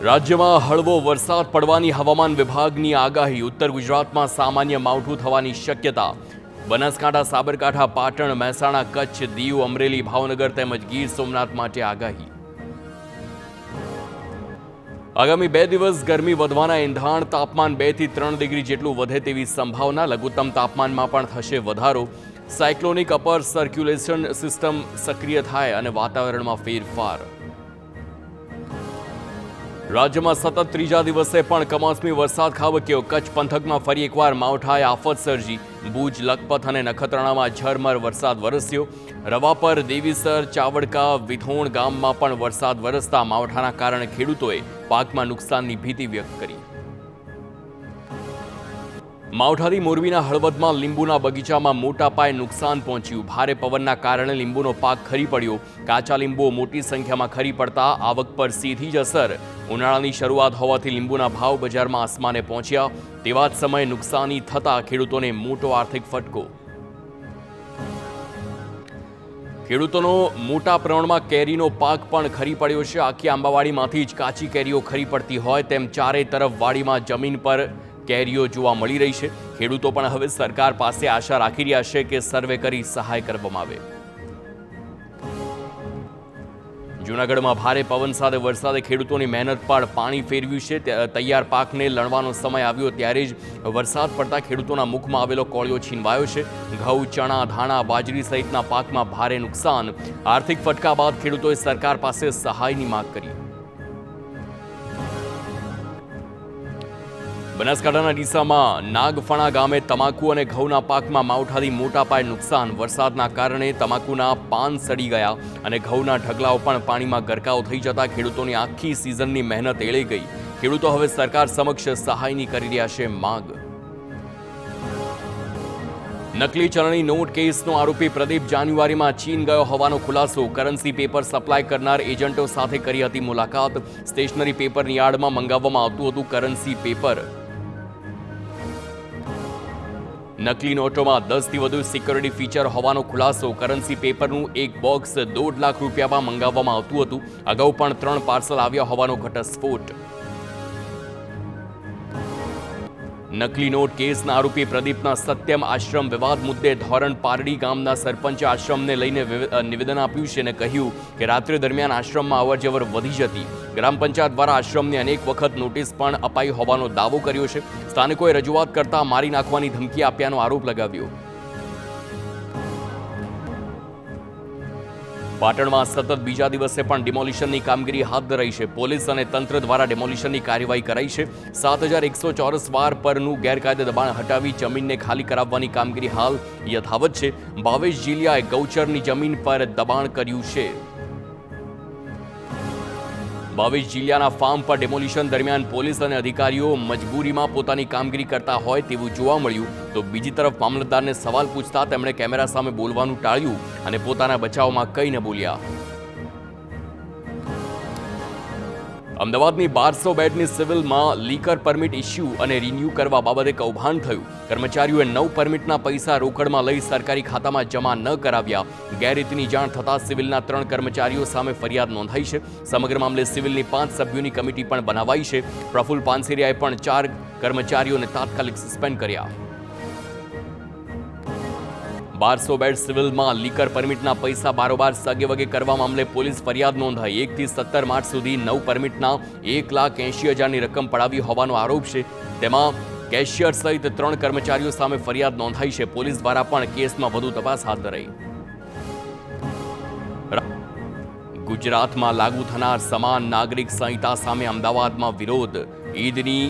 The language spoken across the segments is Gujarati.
રાજ્યમાં હળવો વરસાદ પડવાની હવામાન વિભાગની આગાહી. ઉત્તર ગુજરાતમાં સામાન્ય માવઠું થવાની શક્યતા. બનાસકાંઠા, સાબરકાંઠા, પાટણ, મહેસાણા, કચ્છ, દીવ, અમરેલી, ભાવનગર તેમજ ગીર સોમનાથ માટે આગાહી. આગામી 2 દિવસ ગરમી વધવાના એંધાણ. તાપમાન 2 થી 3 ડિગ્રી જેટલું વધે તેવી સંભાવના. લઘુત્તમ તાપમાનમાં પણ થશે વધારો. સાયક્લોનિક અપર સર્ક્યુલેશન સિસ્ટમ સક્રિય થાય અને વાતાવરણમાં ફેરફાર. રાજ્યમાં સતત ત્રીજા દિવસે પણ કમોસમી વરસાદ ખાબક્યો. કચ્છ પંથકમાં ફરી એકવાર માવઠાએ આફત સર્જી. ભુજ, લખપત અને નખત્રાણામાં ઝરમર વરસાદ વરસ્યો. રવાપર, દેવીસર, ચાવડકા, વિથોણ ગામમાં પણ વરસાદ વરસતા માવઠાના કારણે ખેડૂતોએ પાકમાં નુકસાનની ભીતિ વ્યક્ત કરી. માવઠાથી મોરબીના હળવદમાં લીંબુના બગીચામાં મોટા પાયે નુકસાન પહોંચ્યું. ભારે પવનના કારણે લીંબુનો પાક ખરી પડ્યો. કાચા લીંબુઓ મોટી સંખ્યામાં ખરી પડતા આવક પર સીધી જ અસર. ઉનાળાની શરૂઆત હોવાથી લીંબુના ભાવ બજારમાં આસમાને પહોંચ્યા. તેવા જ સમયે નુકસાની થતા ખેડૂતોને મોટો આર્થિક ફટકો. ખેડૂતોનો મોટા પ્રમાણમાં કેરીનો પાક પણ ખરી પડ્યો છે. આખી આંબાવાડીમાંથી જ કાચી કેરીઓ ખરી પડતી હોય તેમ ચારે તરફ વાડીમાં જમીન પર કેરીઓ જોવા મળી રહી છે. ખેડૂતો પણ હવે સરકાર પાસે આશા રાખી રહ્યા છે કે સર્વે કરી સહાય કરવામાં આવે. જૂનાગઢમાં ભારે પવન સાથે વરસાદે ખેડૂતોની મહેનત પર પાણી ફેરવ્યું છે. તૈયાર પાકને લણવાનો સમય આવ્યો ત્યારે જ વરસાદ પડતા ખેડૂતોના મુખમાં આવેલો કોળિયો છીનવાયો છે. ઘઉં, ચણા, ધાણા, બાજરી સહિતના પાકમાં ભારે નુકસાન. આર્થિક ફટકા બાદ ખેડૂતોએ સરકાર પાસે સહાયની માંગ કરી. બનાસકાંઠાના ડીસામાં નાગફણા ગામે તમાકુ અને ઘઉંના પાકમાં માવઠાથી મોટા પાયે નુકસાન. વરસાદના કારણે તમાકુના પાન સડી ગયા અને ઘઉંના ઢગલાઓ પણ પાણીમાં ગરકાવ થઈ જતા ખેડૂતોની આખી સિઝનની મહેનત એળે ગઈ. ખેડૂતો હવે સરકાર સમક્ષ સહાયની કરી રહ્યા છે માંગ. નકલી ચલણી નોટ કેસનો આરોપી પ્રદીપ જાન્યુઆરીમાં ચીન ગયો હોવાનો ખુલાસો. કરન્સી પેપર સપ્લાય કરનાર એજન્ટો સાથે કરી હતી મુલાકાત. સ્ટેશનરી પેપરની આડમાં મંગાવવામાં આવતું હતું કરન્સી પેપર. નકલી નોટોમાં 10 થી વધુ સિક્યોરિટી ફીચર હોવાનો ખુલાસો. કરન્સી પેપરનું એક બોક્સ 1.5 લાખ રૂપિયામાં મંગાવવામાં આવતું હતું. અગાઉ પણ 3 પાર્સલ આવ્યા હોવાનો ઘટસ્ફોટ. નકલી નોટ કેસના આરોપી પ્રદીપના સત્યમ આશ્રમ વિવાદ મુદ્દે ધોરણ પારડી ગામના સરપંચે આશ્રમને લઈને નિવેદન આપ્યું છે અને કહ્યું કે રાત્રિ દરમિયાન આશ્રમમાં અવરજવર વધી જતી. ગ્રામ પંચાયત દ્વારા આશ્રમને અનેક વખત નોટિસ પણ અપાઈ હોવાનો દાવો કર્યો છે. સ્થાનિકોએ રજૂઆત કરતા મારી નાખવાની ધમકી આપ્યાનો આરોપ લગાવ્યો. પાટણમાં સતત બીજા દિવસે પણ ડિમોલિશનની કામગીરી હાથ ધરાઈ છે. પોલીસ અને તંત્ર દ્વારા ડિમોલિશનની કાર્યવાહી કરાઈ છે. 7100 ચોરસ વાર પરનું ગેરકાયદે દબાણ હટાવી જમીનને ખાલી કરાવવાની કામગીરી હાલ યથાવત છે. ભાવેશ જીલિયાએ ગૌચરની જમીન પર દબાણ કર્યું છે. ભાવેશ જીલિયાના ફાર્મ પર ડિમોલિશન દરમિયાન પોલીસ અને અધિકારીઓ મજબૂરીમાં પોતાની કામગીરી કરતા હોય તેવું જોવા મળ્યું. તો બીજી તરફ મામલતદારને સવાલ પૂછતા તેમણે કેમેરા સામે બોલવાનું ટાળ્યું અને પોતાના બચાવમાં કંઈ ન બોલ્યા. અમદાવાદની 1200 બેડની સિવિલમાં લીકર પરમિટ ઇસ્યુ અને રિન્યૂ કરવા બાબતે કૌભાંડ થયું. કર્મચારીઓએ 9 પરમિટના પૈસા રોકડમાં લઈ સરકારી ખાતામાં જમા ન કરાવ્યા. ગેરરીતિની જાણ થતાં સિવિલના 3 કર્મચારીઓ સામે ફરિયાદ નોંધાઈ છે. સમગ્ર મામલે સિવિલની 5 સભ્યોની કમિટી પણ બનાવાઈ છે. પ્રફુલ પાનસેરિયાએ પણ 4 કર્મચારીઓને તાત્કાલિક સસ્પેન્ડ કર્યા. 1200 બેડ સિવિલમાં લીકર પરમિટના પૈસા બારોબાર સગેવગે કરવા મામલે પોલીસ ફરિયાદ નોંધાઈ. 1 થી 17 માર્ચ સુધી 9 પરમિટના 1,80,000ની રકમ પડાવી હોવાનો આરોપ છે. તેમાં કેશિયર સહિત 3 કર્મચારીઓ સામે ફરિયાદ નોંધાઈ છે. પોલીસ દ્વારા પણ કેસમાં વધુ તપાસ હાથ ધરાઈ. ગુજરાતમાં લાગુ થનાર સમાન નાગરિક સંહિતા સામે અમદાવાદમાં વિરોધ. ઈદની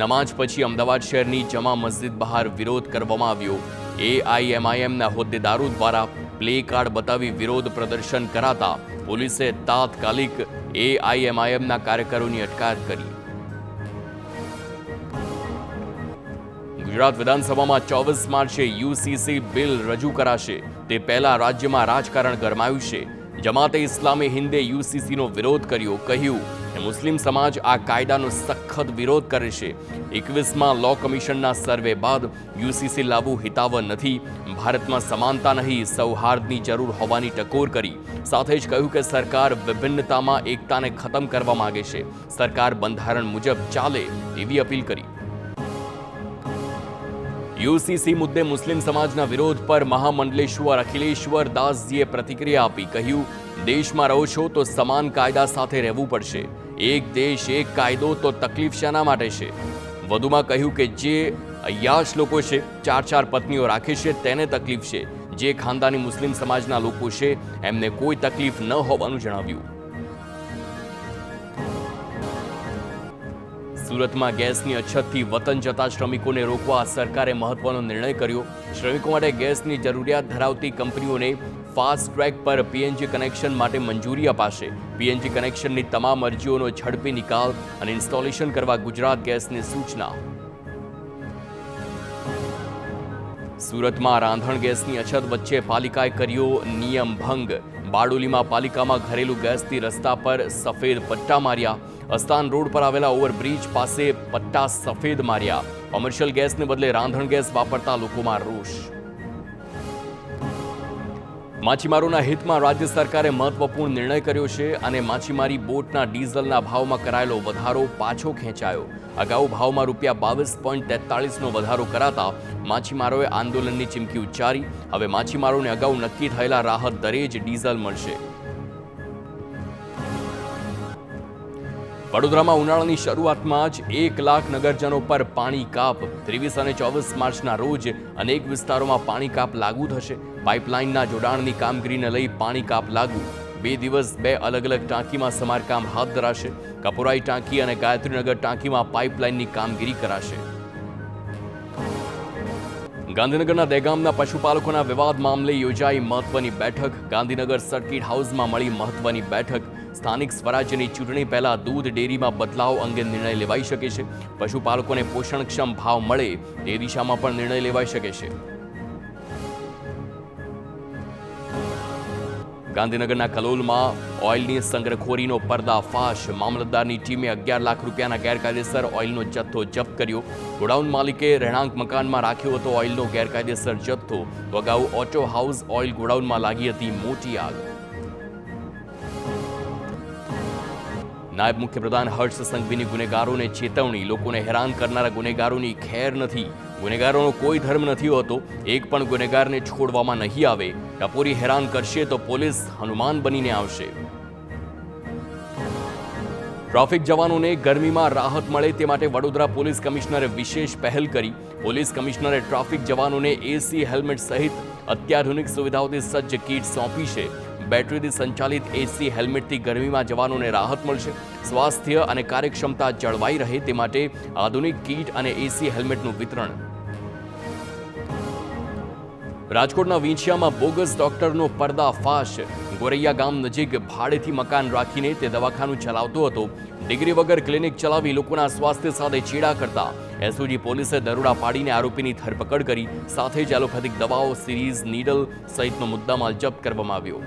નમાજ પછી અમદાવાદ શહેરની જમા મસ્જિદ બહાર વિરોધ કરવામાં આવ્યો. AIMIMના હોદ્દેદારો દ્વારા પ્લે કાર્ડ બતાવી વિરોધ પ્રદર્શન કરાતા પોલીસે તાત્કાલિક AIMIMના કાર્યકરોની અટકાયત કરી. ગુજરાત વિધાનસભામાં 24 માર્ચે UCC બિલ રજૂ કરાશે. તે પહેલા રાજ્યમાં રાજકારણ ગરમાયું છે. જમાતે ઇસ્લામી હિન્દે યુસીસીનો વિરોધ કર્યો, કહ્યું કે મુસ્લિમ સમાજ આ કાયદાનો સખત વિરોધ કરે છે. 21માં લો કમિશનના સર્વે બાદ યુસીસી લાવવું હિતાવહ નથી. ભારતમાં સમાનતા નહીં, સૌહાર્દની જરૂર હોવાની ટકોર કરી. સાથે જ કહ્યું કે સરકાર વિભિન્નતામાં એકતાને ખતમ કરવા માંગે છે. સરકાર બંધારણ મુજબ ચાલે એવી અપીલ કરી. યુસીસી મુદ્દે મુસ્લિમ સમાજના વિરોધ પર મહામંડલેશ્વર અખિલેશ્વર દાસજીએ પ્રતિક્રિયા આપી. કહ્યું, દેશમાં રહો છો તો સમાન કાયદા સાથે રહેવું પડશે. એક દેશ એક કાયદો તો તકલીફ શાના માટે છે? વધુમાં કહ્યું કે જે અય્યાશ લોકો છે, 4 પત્નીઓ રાખે છે, તેને તકલીફ છે. જે ખાનદાની મુસ્લિમ સમાજના લોકો છે એમને કોઈ તકલીફ ન હોવાનું જણાવ્યું. સુરતમાં ગેસની અછતથી વતન જતા શ્રમિકોને રોકવા સરકારે મહત્વનો નિર્ણય કર્યો. શ્રમિકો માટે ગેસની જરૂરિયાત ધરાવતી કંપનીઓને ફાસ્ટ ટ્રેક પર પીએનજી કનેક્શન માટે મંજૂરી અપાશે. પીએનજી કનેક્શનની તમામ અરજીઓનો ઝડપી નિકાલ અને ઇન્સ્ટોલેશન કરવા ગુજરાત ગેસની સૂચના. સુરતમાં રાંધણ ગેસની અછત વચ્ચે પાલિકાએ કર્યો નિયમ ભંગ. બારડોલીમાં પાલિકામાં ઘરેલું ગેસથી રસ્તા પર સફેદ પટ્ટા માર્યા. અસ્તાન રોડ પર આવેલા ઓવરબ્રિજ પાસે પટ્ટા સફેદ માર્યા. કોમર્શિયલ ગેસને બદલે રાંધણ ગેસ વાપરતા લોકોમાં રોષ. માછીમારોના હિતમાં રાજ્ય સરકારે મહત્વપૂર્ણ નિર્ણય કર્યો છે અને માછીમારી બોટના ડીઝલના ભાવમાં કરાયેલો વધારો પાછો ખેંચાયો. અગાઉ ભાવમાં ₹22.43નો વધારો કરાતા માછીમારોએ આંદોલનની ચીમકી ઉચ્ચારી. હવે માછીમારોને અગાઉ નક્કી થયેલા રાહત દરે જ ડીઝલ મળશે. વડોદરામાં ઉનાળાની શરૂઆતમાં જ 1 લાખ નગરજનો પર પાણી કાપ. 23 અને 24 માર્ચના રોજ અનેક વિસ્તારોમાં પાણી કાપ લાગુ થશે. પાઇપલાઇનના જોડાણની કામગીરીને લઈ પાણી કાપ લાગુ. 2 દિવસ 2 અલગ અલગ ટાંકીમાં સમારકામ હાથ ધરાશે. કપોરાઈ ટાંકી અને ગાયત્રીનગર ટાંકીમાં પાઇપલાઇનની કામગીરી કરાશે. ગાંધીનગરના દહેગામના પશુપાલકોના વિવાદ મામલે યોજાઈ મહત્વની બેઠક. ગાંધીનગર સર્કિટ હાઉસમાં મળી મહત્વની બેઠક. સ્થાનિક સ્વરાજ્યની ચૂંટણી પહેલા દૂધ ડેરીમાં બદલાવ અંગે નિર્ણય લેવાઈ શકે છે. પશુપાલકોને પોષણક્ષમ ભાવ મળે તે દિશામાં પણ નિર્ણય લેવાઈ શકે છે. ગાંધીનગરના કલોલમાં ઓઇલની સંગ્રહખોરીનો પર્દાફાશ. મામલતદારની ટીમે 11 લાખ રૂપિયાના ગેરકાયદેસર ઓઇલનો જથ્થો જપ્ત કર્યો. ગોડાઉન માલિકે રહેણાંક મકાનમાં રાખ્યો હતો ઓઇલનો ગેરકાયદેસર જથ્થો. અગાઉ ઓટો હાઉસ ઓઇલ ગોડાઉનમાં લાગી હતી મોટી આગ. નાયબ મુખ્યપ્રધાન હર્ષ સંઘવીની ગુનેગારોને ચેતવણી. લોકોને હેરાન કરનારા ગુનેગારોની ખેર નથી. ગુનેગારોનો કોઈ ધર્મ નથી હોતો. એક પણ ગુનેગારને છોડવામાં નહીં આવે. ટપોરી હેરાન કરશે તો પોલીસ હનુમાન બનીને આવશે. ટ્રાફિક જવાનોને ગરમીમાં રાહત મળે તે માટે વડોદરા પોલીસ કમિશનરે વિશેષ પહેલ કરી. પોલીસ કમિશનરે ટ્રાફિક જવાનોને એસી હેલ્મેટ સહિત અત્યાધુનિક સુવિધાઓથી સજ્જ કીટ સોંપી છે. બેટરીથી સંચાલિત એસી હેલ્મેટથી ગરમીમાં જવાનોને રાહત મળશે. સ્વાસ્થ્ય અને કાર્યક્ષમતા જળવાઈ રહે તે માટે આધુનિક કીટ અને એસી હેલ્મેટનું વિતરણ. રાજકોટના વિંછિયામાં બોગસ ડોક્ટરનો પર્દાફાશ. ગોરૈયા ગામ નજીક ભાડેથી મકાન રાખીને તે દવાખાનું ચલાવતો હતો. ડિગ્રી વગર ક્લિનિક ચલાવી લોકોના સ્વાસ્થ્ય સાથે ચેડા કરતા એસઓજી પોલીસે દરોડા પાડીને આરોપીની ધરપકડ કરી. સાથે જ એલોપેથિક દવાઓ, સિરીઝ, નીડલ સહિતનો મુદ્દામાલ જપ્ત કરવામાં આવ્યો.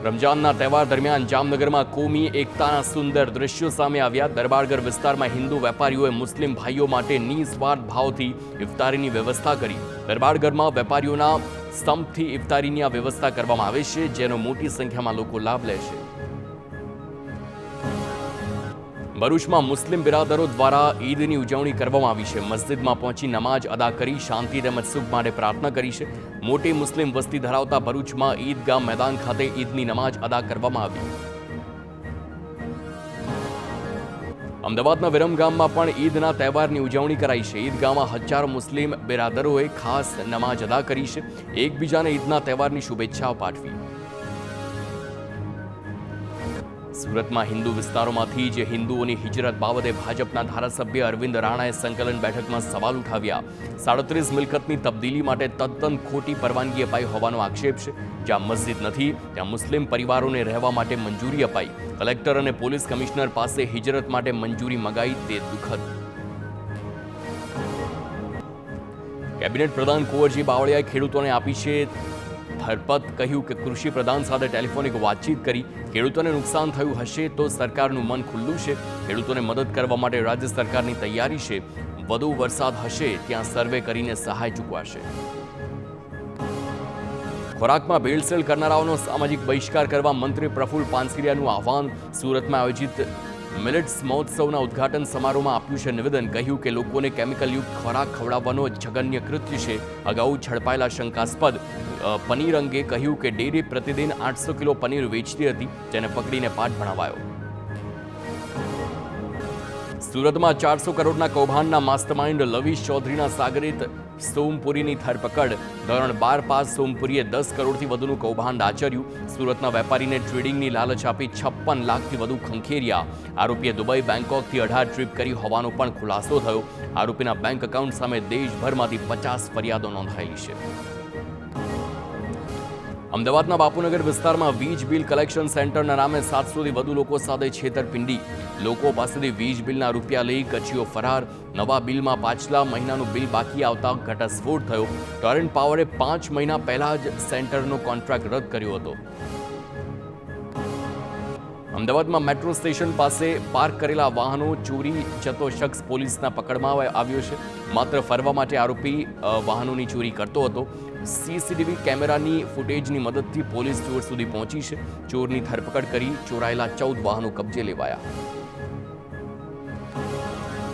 રમજાનના તહેવાર દરમિયાન જામનગરમાં કોમી એકતાના સુંદર દ્રશ્યો સામે આવ્યા. દરબારગઢ વિસ્તારમાં હિન્દુ વેપારીઓએ મુસ્લિમ ભાઈઓ માટે નિસ્વાર્થ ભાવથી ઇફતારીની વ્યવસ્થા કરી. દરબારગઢમાં વેપારીઓના સ્તંભથી ઇફતારીની આ વ્યવસ્થા કરવામાં આવે છે, જેનો મોટી સંખ્યામાં લોકો લાભ લે છે. ભરૂચમાં મુસ્લિમ બિરાદરો દ્વારા ઈદની ઉજવણી કરવામાં આવી છે. મસ્જિદમાં પહોંચી નમાજ અદા કરી શાંતિ તેમજ સુખ માટે પ્રાર્થના કરી છે. મોટી મુસ્લિમ વસ્તી ધરાવતા ભરૂચમાં ઈદગાહ મેદાન ખાતે ઈદની નમાજ અદા કરવામાં આવી. અમદાવાદના વિરમગામમાં પણ ઈદના તહેવારની ઉજવણી કરાઈ છે. ઈદગાહમાં હજારો મુસ્લિમ બિરાદરોએ ખાસ નમાજ અદા કરી છે. એકબીજાને ઈદના તહેવારની શુભેચ્છાઓ પાઠવી. સુરતમાં હિન્દુ વિસ્તારોમાંથી જ હિન્દુઓની હિજરત બાબતે ભાજપના ધારાસભ્ય અરવિંદ રાણાએ સંકલન બેઠકમાં સવાલ ઉઠાવ્યા. 37 મિલકતની તબદીલી માટે તદ્દન ખોટી પરવાનગી અપાઈ હોવાનો આક્ષેપ છે. જ્યાં મસ્જિદ નથી ત્યાં મુસ્લિમ પરિવારોને રહેવા માટે મંજૂરી અપાઈ. કલેક્ટર અને પોલીસ કમિશનર પાસે હિજરત માટે મંજૂરી મગાઈ તે દુઃખદ. કેબિનેટ પ્રધાન કુંવરજી બાવળિયાએ ખેડૂતોને આપી છે હરપત કહ્યું કે કૃષિ પ્રધાન સાથે ટેલિફોનિક વાતચીત કરી ખેડૂતોને નુકસાન થયું હશે તો સરકારનું મન ખુલ્લું છે, ખેડૂતોને મદદ કરવા માટે રાજ્ય સરકારની તૈયારી છે, વધુ વરસાદ હશે ત્યાં સર્વે કરીને સહાય ચૂકવાશે. ખોરાકમાં ભેળસેળ કરનારાઓનો સામાજિક બહિષ્કાર કરવા મંત્રી પ્રફુલ્લ પાનસરિયાનું આહવાન. સુરતમાં આયોજિત મિલેટ્સ મહોત્સવના ઉદ્ઘાટન સમારોહમાં આપ્યું છે નિવેદન. કહ્યું કે લોકોને કેમિકલયુક્ત ખોરાક ખવડાવવાનો જઘન્ય કૃત્ય છે. અગાઉ ઝડપાયેલા શંકાસ્પદ પનીર અંગે કહ્યું કે ડેરી પ્રતિદિન 800 કિલો પનીર વેચતી હતી, જેને પકડીને પાઠ ભણાવાયો. સુરતમાં 400 કરોડના કૌભાંડના માસ્ટરમાઇન્ડ લવીશ ચૌધરીના સાગરિત સોમપુરીની ધરપકડ. ધોરણ 12 પાસ સોમપુરીએ 10 કરોડથી વધુનું કૌભાંડ આચર્યું. સુરતના વેપારીને ટ્રેડિંગની લાલચ આપી 56 લાખથી વધુ ખંખેર્યા. આરોપીએ દુબઈ, બેંકોકથી 18 ટ્રીપ કરી હોવાનો પણ ખુલાસો થયો. આરોપીના બેંક એકાઉન્ટ સામે દેશભરમાંથી 50 ફરિયાદો નોંધાયેલી છે. અમદાવાદના બાપુનગર વિસ્તારમાં વીજ બિલ કલેક્શન સેન્ટરના નામે 700થી વધુ લોકો સાથે છેતરપિંડી. લોકો પાસેથી વીજ બિલના રૂપિયા લઈ કચીઓ ફરાર. નવા બિલમાં પાછલા મહિનાનું બિલ બાકી આવતા ઘટસ્ફોટ થયો. ટોરેન્ટ પાવરે 5 મહિના પહેલા જ સેન્ટરનો કોન્ટ્રાક્ટ રદ કર્યો હતો. અમદાવાદમાં મેટ્રો સ્ટેશન પાસે પાર્ક કરેલા વાહનો ચોરી જતો શખ્સ પોલીસના પકડમાં આવ્યો છે. માત્ર ફરવા માટે આરોપી વાહનોની ચોરી કરતો હતો. સીસીટીવી કેમેરાની ફૂટેજની મદદથી પોલીસ ચોર સુધી પહોંચી છે. ચોરની ધરપકડ કરી ચોરાયેલા 14 વાહનો કબજે લેવાયા.